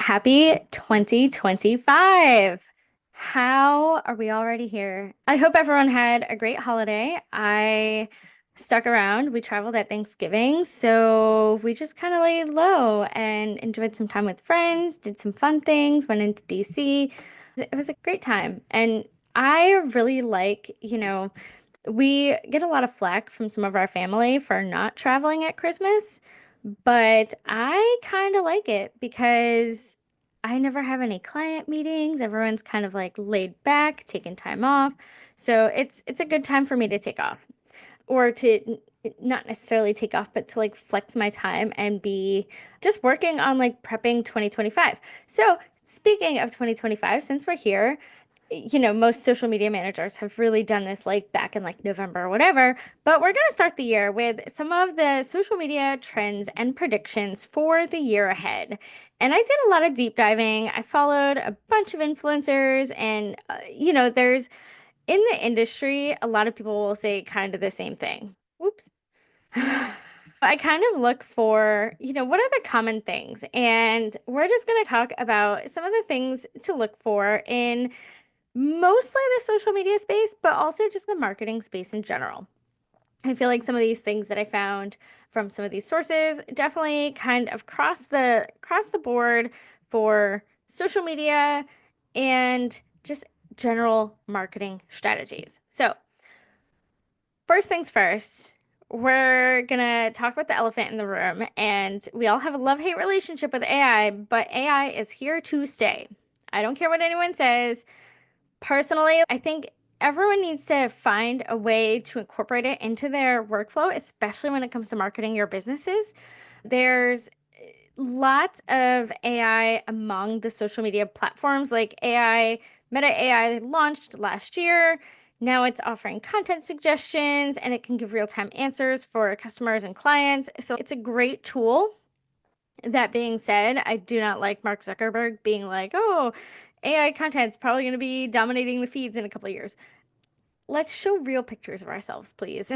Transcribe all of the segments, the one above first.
Happy 2025. How are we already here? I hope everyone had a great holiday. I stuck around. We traveled at Thanksgiving, so we just kind of laid low and enjoyed some time with friends, did some fun things, went into DC. It was a great time. And I really like, we get a lot of flack from some of our family for not traveling at Christmas. But I kind of like it because I never have any client meetings. Everyone's kind of like laid back, taking time off. So it's a good time for me to take off or to not necessarily take off, but to like flex my time and be just working on like prepping 2025. So speaking of 2025, since we're here, most social media managers have really done this like back in like November or whatever, but we're going to start the year with some of the social media trends and predictions for the year ahead. And I did a lot of deep diving. I followed a bunch of influencers and there's in the industry, a lot of people will say kind of the same thing. Whoops. I kind of look for, what are the common things? And we're just going to talk about some of the things to look for in mostly the social media space, but also just the marketing space in general. I feel like some of these things that I found from some of these sources definitely kind of cross the board for social media and just general marketing strategies. So, first things first, we're gonna talk about the elephant in the room, and we all have a love-hate relationship with AI, but AI is here to stay. I don't care what anyone says. Personally, I think everyone needs to find a way to incorporate it into their workflow, especially when it comes to marketing your businesses. There's lots of AI among the social media platforms, like Meta AI launched last year. Now it's offering content suggestions and it can give real-time answers for customers and clients. So it's a great tool. That being said, I do not like Mark Zuckerberg being like, oh, AI content's probably going to be dominating the feeds in a couple of years. Let's show real pictures of ourselves, please.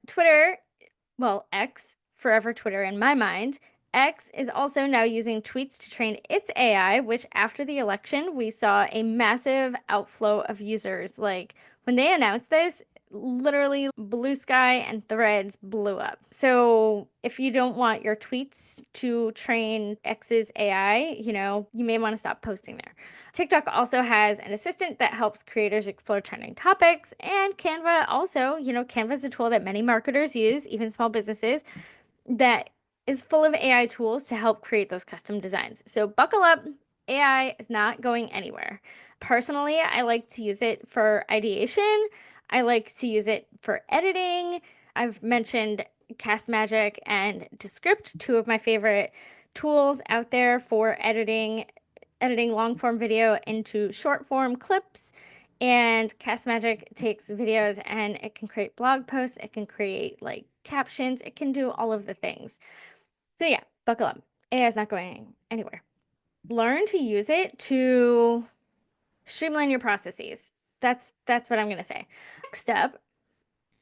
Twitter, well, X, forever Twitter in my mind. X is also now using tweets to train its AI, which after the election, we saw a massive outflow of users. Like when they announced this, literally Blue Sky and Threads blew up. So if you don't want your tweets to train X's AI, you may want to stop posting there. TikTok also has an assistant that helps creators explore trending topics. And Canva also, Canva is a tool that many marketers use, even small businesses, that is full of AI tools to help create those custom designs. So buckle up. AI is not going anywhere. Personally, I like to use it for ideation. I like to use it for editing. I've mentioned Cast Magic and Descript, two of my favorite tools out there for editing long form video into short form clips. And Cast Magic takes videos and it can create blog posts, it can create like captions, it can do all of the things. So yeah, buckle up. AI is not going anywhere. Learn to use it to streamline your processes. That's what I'm gonna say. Next up,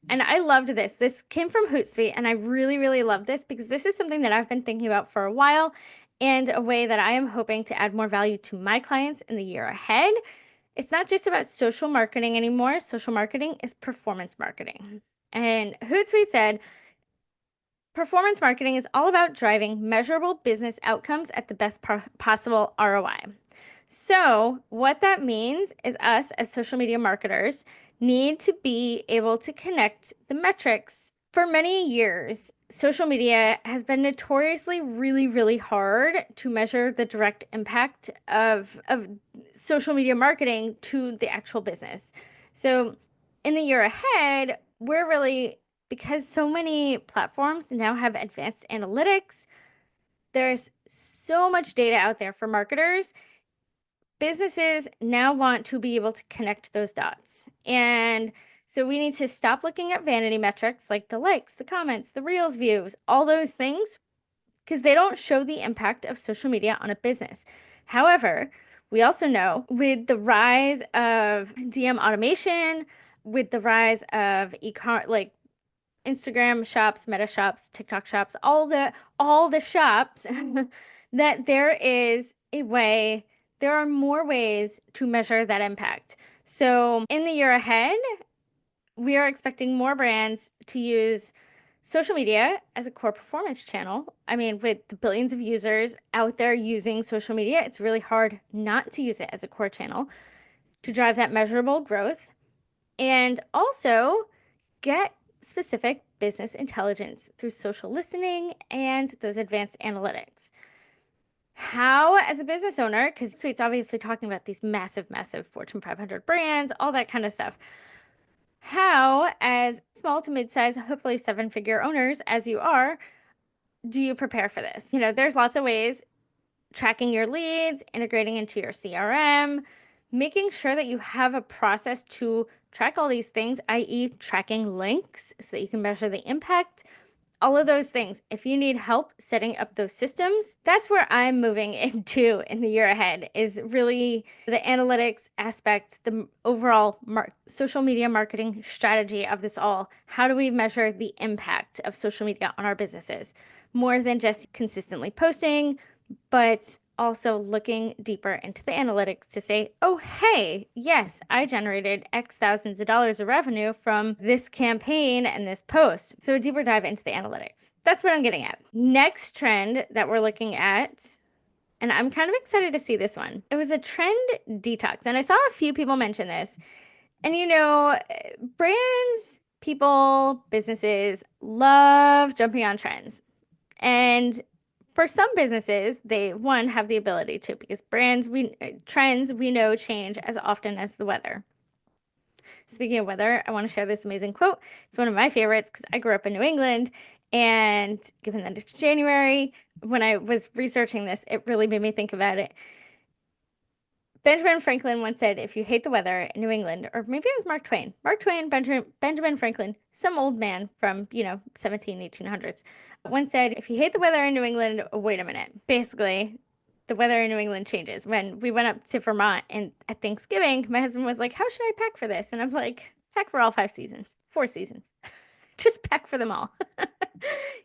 and I loved this. This came from Hootsuite, and I really, really love this because this is something that I've been thinking about for a while and a way that I am hoping to add more value to my clients in the year ahead. It's not just about social marketing anymore. Social marketing is performance marketing. And Hootsuite said, performance marketing is all about driving measurable business outcomes at the best possible ROI. So, what that means is us as social media marketers need to be able to connect the metrics. For many years, social media has been notoriously really, really hard to measure the direct impact of social media marketing to the actual business. So, in the year ahead, we're really, because so many platforms now have advanced analytics, there's so much data out there for marketers. Businesses now want to be able to connect those dots. And so we need to stop looking at vanity metrics like the likes, the comments, the reels views, all those things, because they don't show the impact of social media on a business. However, we also know with the rise of DM automation, with the rise of like Instagram shops, Meta shops, TikTok shops, all the shops that there are more ways to measure that impact. So in the year ahead, we are expecting more brands to use social media as a core performance channel. I mean, with the billions of users out there using social media, it's really hard not to use it as a core channel to drive that measurable growth and also get specific business intelligence through social listening and those advanced analytics. How, as a business owner, because Suite's obviously talking about these massive, massive Fortune 500 brands, all that kind of stuff. How, as small to mid-size, hopefully seven-figure owners, as you are, do you prepare for this? There's lots of ways: tracking your leads, integrating into your CRM, making sure that you have a process to track all these things, i.e., tracking links so that you can measure the impact. All of those things. If you need help setting up those systems, that's where I'm moving into in the year ahead, is really the analytics aspect, the overall social media marketing strategy of this all. How do we measure the impact of social media on our businesses? More than just consistently posting, but also looking deeper into the analytics to say, oh, hey, yes, I generated X thousands of dollars of revenue from this campaign and this post. So a deeper dive into the analytics. That's what I'm getting at. Next trend that we're looking at, and I'm kind of excited to see this one. It was a trend detox. And I saw a few people mention this. And brands, people, businesses love jumping on trends. And for some businesses, they have the ability to, because trends we know change as often as the weather. Speaking of weather, I want to share this amazing quote. It's one of my favorites because I grew up in New England, and given that it's January, when I was researching this, it really made me think about it. Benjamin Franklin once said, if you hate the weather in New England, or maybe it was Mark Twain, Benjamin Franklin, some old man from, 1800s, once said, if you hate the weather in New England, wait a minute. Basically, the weather in New England changes. When we went up to Vermont and at Thanksgiving, my husband was like, how should I pack for this? And I'm like, pack for all 5 seasons, 4 seasons. Just pack for them all.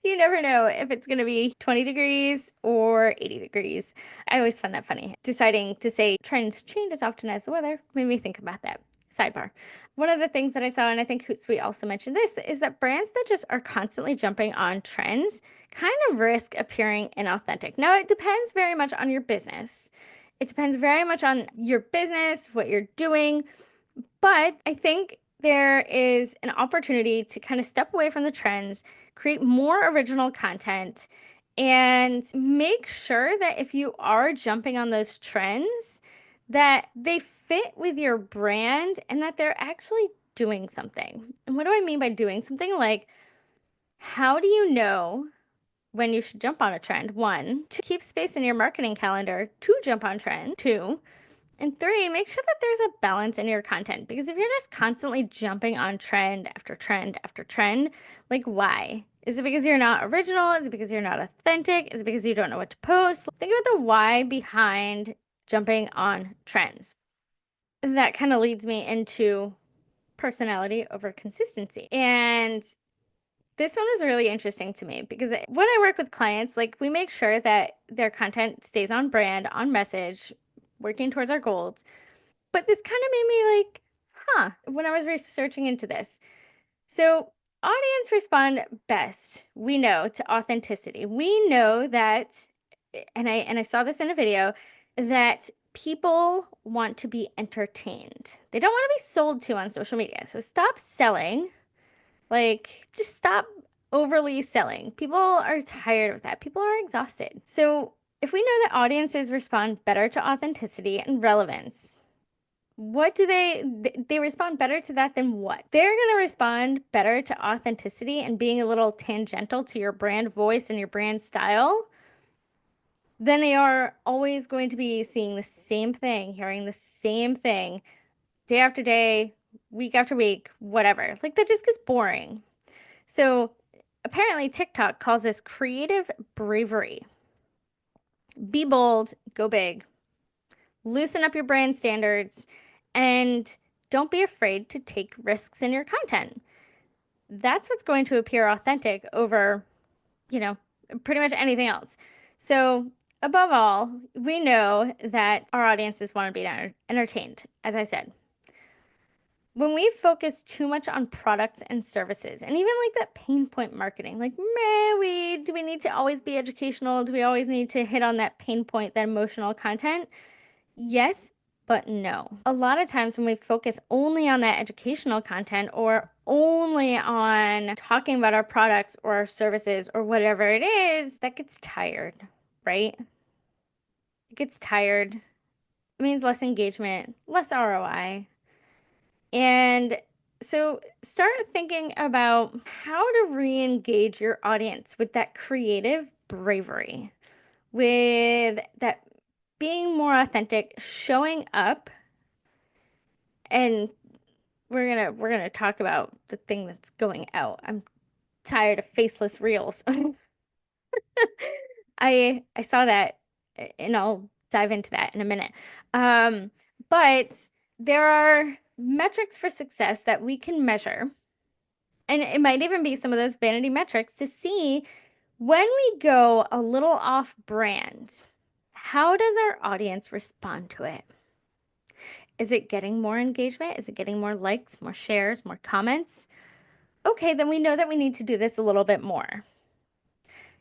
You never know if it's going to be 20 degrees or 80 degrees. I always find that funny. Deciding to say trends change as often as the weather made me think about that. Sidebar. One of the things that I saw, and I think Hootsuite also mentioned this, is that brands that just are constantly jumping on trends kind of risk appearing inauthentic. Now, it depends very much on your business. It depends very much on your business, what you're doing. But I think there is an opportunity to kind of step away from the trends, create more original content, and make sure that if you are jumping on those trends, that they fit with your brand and that they're actually doing something. And what do I mean by doing something? Like, how do you know when you should jump on a trend? One, to keep space in your marketing calendar to jump on trend. Two, and three, make sure that there's a balance in your content, because if you're just constantly jumping on trend after trend after trend, like, why? Is it because you're not original? Is it because you're not authentic? Is it because you don't know what to post? Think about the why behind jumping on trends. That kind of leads me into personality over consistency. And this one was really interesting to me because when I work with clients, like, we make sure that their content stays on brand, on message, working towards our goals. But this kind of made me like, when I was researching into this. So, audience respond best, we know, to authenticity. We know that, and I saw this in a video, that people want to be entertained. They don't want to be sold to on social media. So stop selling. Like, just stop overly selling. People are tired of that. People are exhausted. So if we know that audiences respond better to authenticity and relevance, what do they respond better to that than what? They're going to respond better to authenticity and being a little tangential to your brand voice and your brand style than they are always going to be seeing the same thing, hearing the same thing day after day, week after week, whatever. Like, that just gets boring. So apparently TikTok calls this creative bravery. Be bold, go big, loosen up your brand standards, and don't be afraid to take risks in your content. That's what's going to appear authentic over, pretty much anything else. So Above all, we know that our audiences want to be entertained, as I said. When we focus too much on products and services, and even like that pain point marketing, like, man, do we need to always be educational? Do we always need to hit on that pain point, that emotional content? Yes, but no. A lot of times when we focus only on that educational content or only on talking about our products or our services or whatever it is, that gets tired, right? It gets tired. It means less engagement, less ROI. And so start thinking about how to re-engage your audience with that creative bravery, with that being more authentic, showing up. And we're gonna talk about the thing that's going out. I'm tired of faceless reels. I saw that, and I'll dive into that in a minute. Um, but there are metrics for success that we can measure, and it might even be some of those vanity metrics to see when we go a little off brand, how does our audience respond to it? Is it getting more engagement? Is it getting more likes, more shares, more comments? Okay, then we know that we need to do this a little bit more.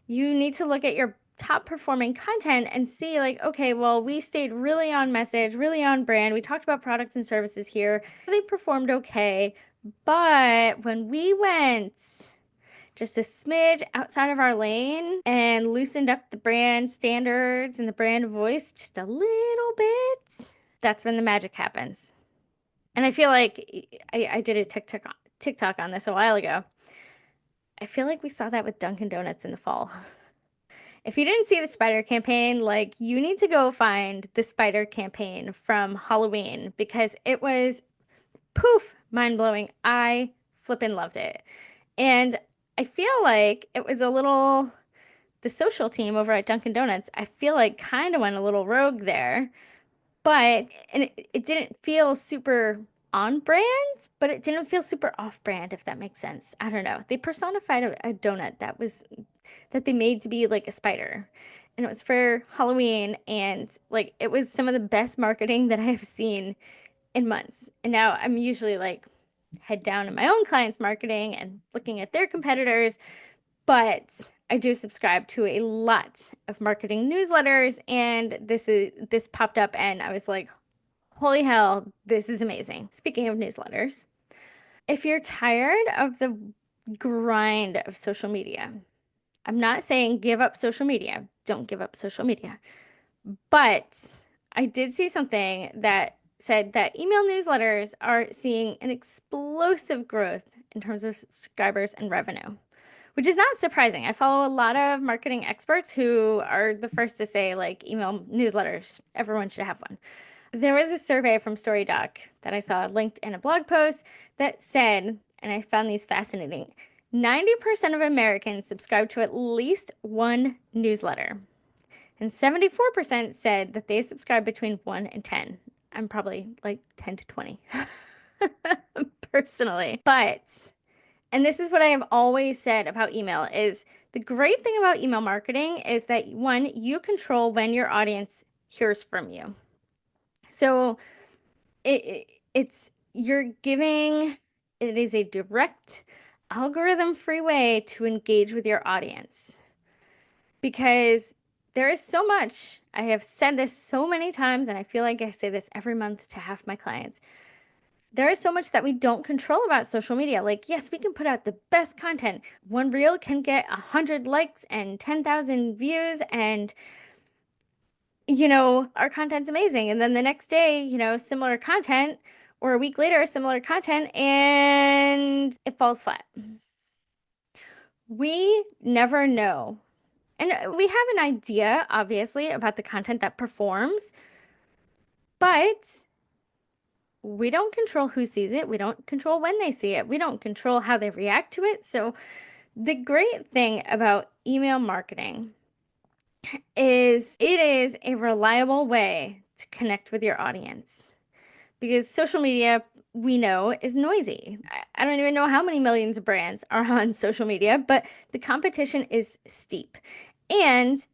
You need to look at your top performing content and see, like, okay, well, we stayed really on message, really on brand. We talked about products and services here. They performed okay. But when we went just a smidge outside of our lane and loosened up the brand standards and the brand voice just a little bit, that's when the magic happens. And I feel like I did a TikTok on this a while ago. I feel like we saw that with Dunkin' Donuts in the fall. If you didn't see the spider campaign, like, you need to go find the spider campaign from Halloween because it was poof, mind-blowing. I flippin' loved it. And I feel like it was a little, the social team over at Dunkin' Donuts, I feel like kind of went a little rogue there. But and it didn't feel super on brand, but it didn't feel super off brand, if that makes sense. I don't know. They personified a donut that they made to be like a spider. And it was for Halloween, and like it was some of the best marketing that I have seen in months. And now I'm usually like head down in my own clients' marketing and looking at their competitors, but I do subscribe to a lot of marketing newsletters, and this popped up and I was like, holy hell, this is amazing. Speaking of newsletters, if you're tired of the grind of social media, I'm not saying give up social media. Don't give up social media. But I did see something that said that email newsletters are seeing an explosive growth in terms of subscribers and revenue, which is not surprising. I follow a lot of marketing experts who are the first to say, like, email newsletters, everyone should have one. There was a survey from StoryDoc that I saw linked in a blog post that said, and I found these fascinating, 90% of Americans subscribe to at least one newsletter. And 74% said that they subscribe between 1 and 10. I'm probably like 10 to 20 personally. But, and this is what I have always said about email, is the great thing about email marketing is that, one, you control when your audience hears from you. So it's you're giving, it is a direct algorithm free way to engage with your audience, because there is so much. I have said this so many times, and I feel like I say this every month to half my clients. There is so much that we don't control about social media. Like, yes, we can put out the best content. One reel can get 100 likes and 10,000 views, and our content's amazing. And then the next day, similar content, or a week later, similar content, and it falls flat. We never know. And we have an idea, obviously, about the content that performs, but we don't control who sees it. We don't control when they see it. We don't control how they react to it. So the great thing about email marketing is it is a reliable way to connect with your audience, because social media, we know, is noisy. I don't even know how many millions of brands are on social media, but the competition is steep. And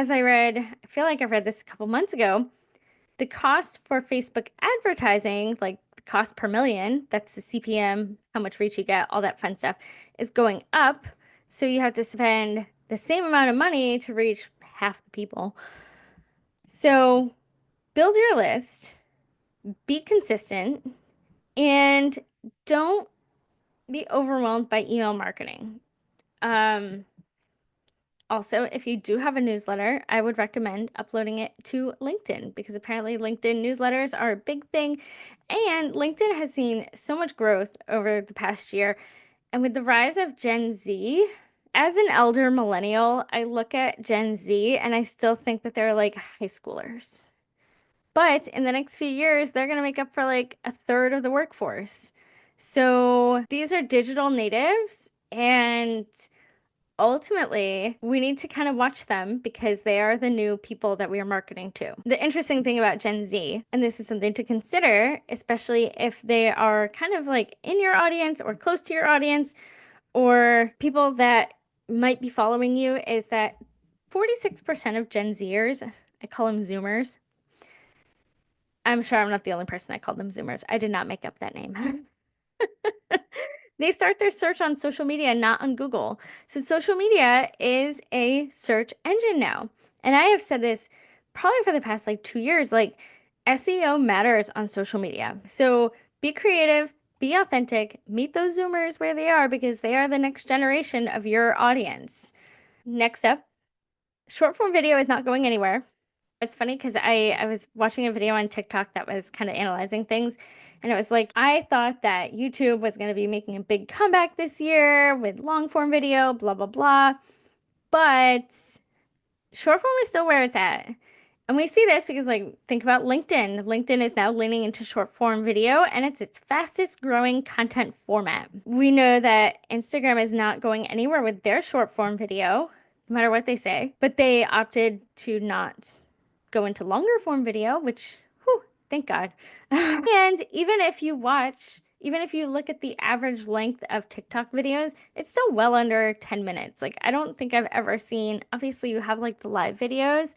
I feel like I read this a couple months ago, the cost for Facebook advertising, like the cost per million, that's the CPM, how much reach you get, all that fun stuff, is going up. So you have to spend the same amount of money to reach half the people. So build your list, be consistent, and don't be overwhelmed by email marketing. Um, Also, if you do have a newsletter, I would recommend uploading it to LinkedIn because apparently LinkedIn newsletters are a big thing. And LinkedIn has seen so much growth over the past year. And with the rise of Gen Z, as an elder millennial, I look at Gen Z and I still think that they're like high schoolers. But in the next few years, they're going to make up for like a third of the workforce. So these are digital natives, and ultimately, we need to kind of watch them because they are the new people that we are marketing to. The interesting thing about Gen Z, and this is something to consider, especially if they are kind of like in your audience or close to your audience or people that might be following you, is that 46% of Gen Zers, I call them Zoomers. I'm sure I'm not the only person that called them Zoomers. I did not make up that name. They start their search on social media, not on Google. So social media is a search engine now. And I have said this probably for the past like 2 years, like SEO matters on social media. So be creative, be authentic, meet those Zoomers where they are because they are the next generation of your audience. Next up, short form video is not going anywhere. It's funny because I was watching a video on TikTok that was kind of analyzing things, and it was like, I thought that YouTube was going to be making a big comeback this year with long form video, blah, blah, blah. But short form is still where it's at. And we see this because, like, think about LinkedIn. LinkedIn is now leaning into short form video, and it's its fastest growing content format. We know that Instagram is not going anywhere with their short form video, no matter what they say, but they opted to not go into longer form video, which, whew, thank God. And even if you look at the average length of TikTok videos, it's still well under 10 minutes. Like, I don't think I've ever seen, obviously, you have like the live videos,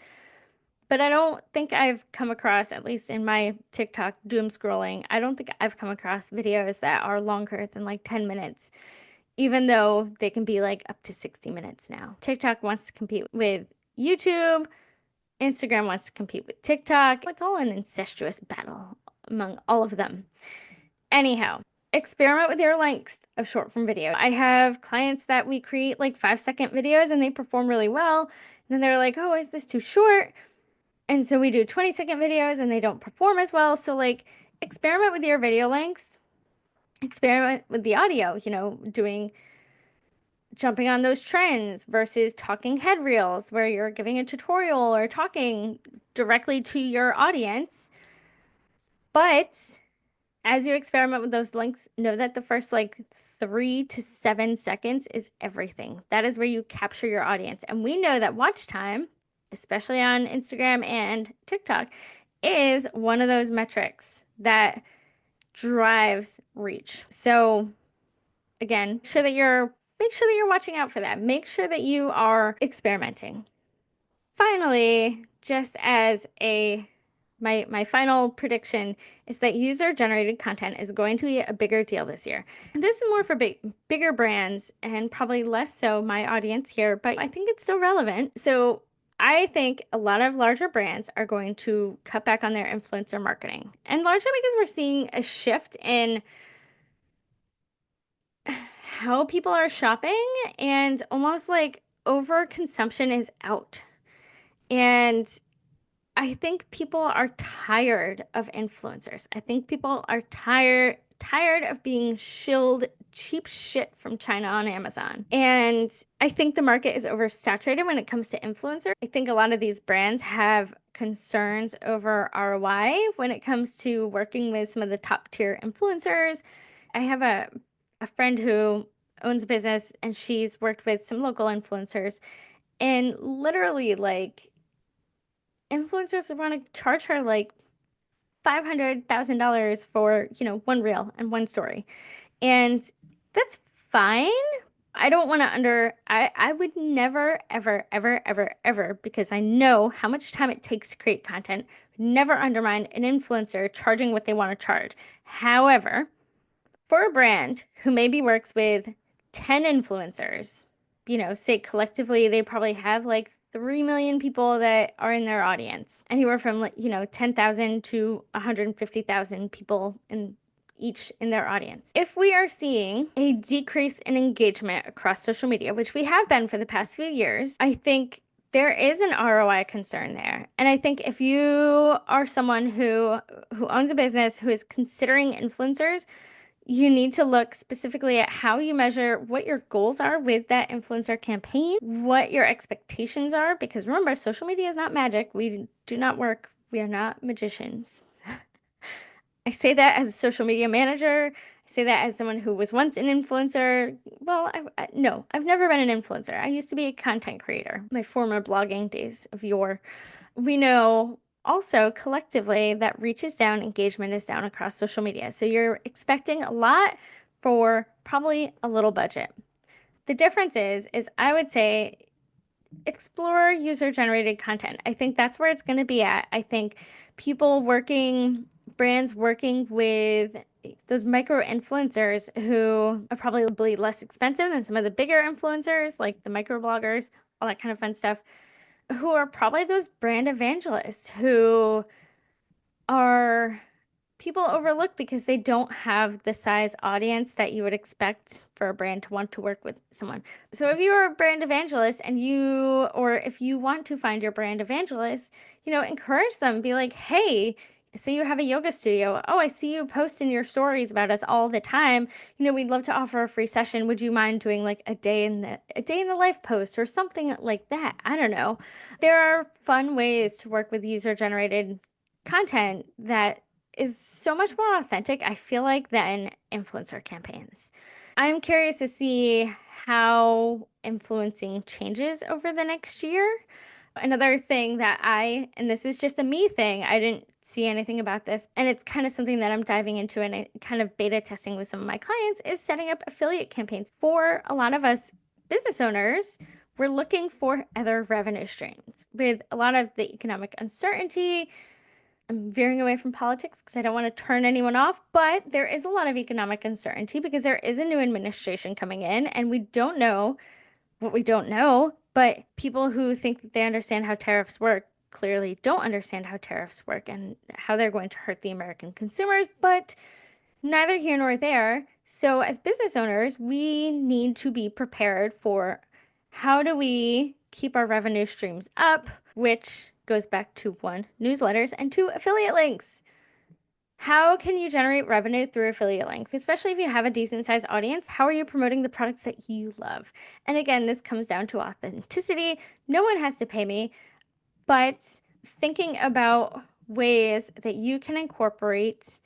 but I don't think I've come across, at least in my TikTok doom scrolling, I don't think I've come across videos that are longer than like 10 minutes, even though they can be like up to 60 minutes now. TikTok wants to compete with YouTube. Instagram wants to compete with TikTok. It's all an incestuous battle among all of them. Anyhow, experiment with your lengths of short form video. I have clients that we create like 5-second videos and they perform really well. And then they're like, oh, is this too short? And so we do 20-second videos and they don't perform as well. So like experiment with your video lengths, experiment with the audio, jumping on those trends versus talking head reels where you're giving a tutorial or talking directly to your audience. But as you experiment with those lengths, know that the first like 3 to 7 seconds is everything. That is where you capture your audience. And we know that watch time, especially on Instagram and TikTok, is one of those metrics that drives reach. So again, make sure that you're watching out for that. Make sure that you are experimenting. Finally, just as my final prediction is that user-generated content is going to be a bigger deal this year. This is more for bigger brands and probably less so my audience here, but I think it's still relevant. So I think a lot of larger brands are going to cut back on their influencer marketing, and largely because we're seeing a shift in how people are shopping and almost like overconsumption is out. And I think people are tired of influencers. I think people are tired of being shilled cheap shit from China on Amazon. And I think the market is oversaturated when it comes to influencers. I think a lot of these brands have concerns over ROI when it comes to working with some of the top tier influencers. I have a friend who owns a business and she's worked with some local influencers, and literally like influencers want to charge her like $500,000 for, one reel and one story. And that's fine. I don't want to I would never, ever, ever, ever, ever, because I know how much time it takes to create content, never undermine an influencer charging what they want to charge. However, for a brand who maybe works with 10 influencers, say collectively they probably have like 3 million people that are in their audience, anywhere from like, 10,000 to 150,000 people each in their audience. If we are seeing a decrease in engagement across social media, which we have been for the past few years, I think there is an ROI concern there. And I think if you are someone who owns a business who is considering influencers, you need to look specifically at how you measure what your goals are with that influencer campaign, what your expectations are, because remember, social media is not magic. We do not work. We are not magicians. I say that as a social media manager. I say that as someone who was once an influencer. Well, no, I've never been an influencer. I used to be a content creator, my former blogging days of yore. We know also collectively that reach is down, engagement is down across social media. So you're expecting a lot for probably a little budget. The difference is I would say explore user-generated content. I think that's where it's going to be at. I think brands working with those micro influencers who are probably less expensive than some of the bigger influencers, like the micro bloggers, all that kind of fun stuff, who are probably those brand evangelists who are people overlook because they don't have the size audience that you would expect for a brand to want to work with someone. So if you're a brand evangelist or if you want to find your brand evangelist, encourage them, be like, hey, say you have a yoga studio. Oh, I see you post in your stories about us all the time. We'd love to offer a free session. Would you mind doing like a day in the life post or something like that? I don't know. There are fun ways to work with user generated content that is so much more authentic, I feel like, than influencer campaigns. I'm curious to see how influencing changes over the next year. Another thing and this is just a me thing, I didn't see anything about this, and it's kind of something that I'm diving into and kind of beta testing with some of my clients, is setting up affiliate campaigns. For a lot of us business owners, we're looking for other revenue streams. With a lot of the economic uncertainty, I'm veering away from politics because I don't want to turn anyone off, but there is a lot of economic uncertainty because there is a new administration coming in and we don't know what we don't know. But people who think that they understand how tariffs work clearly don't understand how tariffs work and how they're going to hurt the American consumers, but neither here nor there. So as business owners, we need to be prepared for how do we keep our revenue streams up, which goes back to one, newsletters, and two, affiliate links. How can you generate revenue through affiliate links? Especially if you have a decent sized audience, how are you promoting the products that you love? And again, this comes down to authenticity. No one has to pay me, but thinking about ways that you can incorporate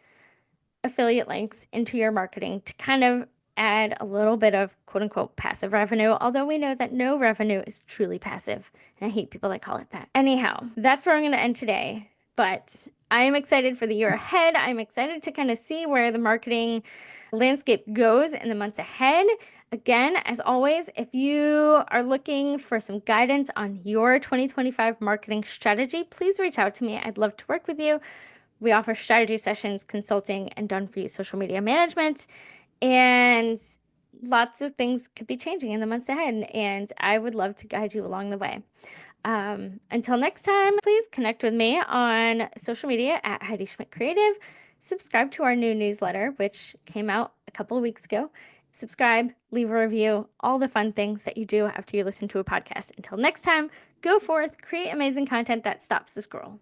affiliate links into your marketing to kind of add a little bit of quote unquote passive revenue, although we know that no revenue is truly passive. And I hate people that call it that. Anyhow, that's where I'm going to end today. But I am excited for the year ahead. I'm excited to kind of see where the marketing landscape goes in the months ahead. Again, as always, if you are looking for some guidance on your 2025 marketing strategy, please reach out to me. I'd love to work with you. We offer strategy sessions, consulting, and done-for-you social media management. And lots of things could be changing in the months ahead, and I would love to guide you along the way. Until next time, please connect with me on social media at Heidi Schmidt Creative. Subscribe to our new newsletter, which came out a couple of weeks ago. Subscribe, leave a review, all the fun things that you do after you listen to a podcast. Until next time, go forth, create amazing content that stops the scroll.